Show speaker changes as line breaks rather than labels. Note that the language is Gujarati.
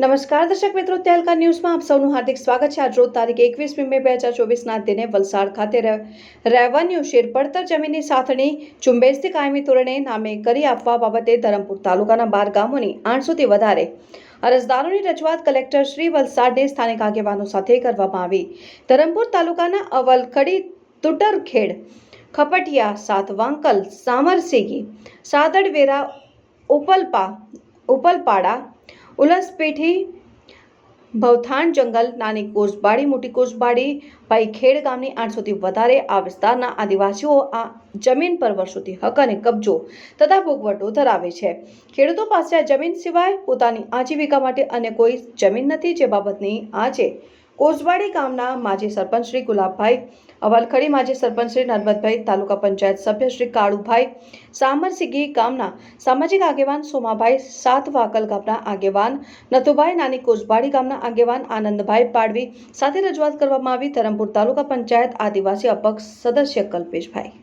નમસ્કાર દર્શક મિત્રો, તહેલકા ન્યૂઝમાં આપ સૌનું હાર્દિક સ્વાગત છે। આજ રોજ તારીખ 21 મે 2024ના દિને વલસાડ ખાતે રેવન્યુ શેરપડતર જમીનની સાથણી ઝુંબેશથી કાયમી ધોરણે નામે કરી આપવા બાબતે ધરમપુર તાલુકાના 12 ગામોની 800થી વધારે અરજદારોની રજૂઆત કલેક્ટર શ્રી વલસાડને સ્થાનિક આગેવાનો સાથે કરવામાં આવી। ધરમપુર તાલુકાના અવલખડી, તુટરખેડ, ખપટિયા, સાતવાંકલ, સામરસીગી, સાદડવેરા, ઉપલપાડા, ઉલસપેઠી, ભવથાણ જંગલ, નાની કોસબાડી, મોટી કોસબાડી, પાઈખેડ ગામની 800થી વધારે આ વિસ્તારના આદિવાસીઓ આ જમીન પર વર્ષોથી હક અને કબજો તથા ભોગવટો ધરાવે છે। ખેડૂતો પાસે આ જમીન સિવાય પોતાની આજીવિકા માટે અન્ય કોઈ જમીન નથી, જે બાબતની આજે કોસબાડી ગામના માજી સરપંચ શ્રી ગુલાબભાઈ, અવલખડી માજી સરપંચ શ્રી નર્મદભાઈ, તાલુકા પંચાયત સભ્ય શ્રી કાળુભાઈ, સામરસીગી ગામના સામાજિક આગેવાન સોમાભાઈ, સાતવાકલ ગામના આગેવાન નથુભાઈ, નાની કોસબાડી ગામના આગેવાન આનંદભાઈ પાડવી સાથે રજૂઆત કરવામાં આવી। ધરમપુર તાલુકા પંચાયત આદિવાસી અપક્ષ સદસ્ય કલ્પેશભાઈ।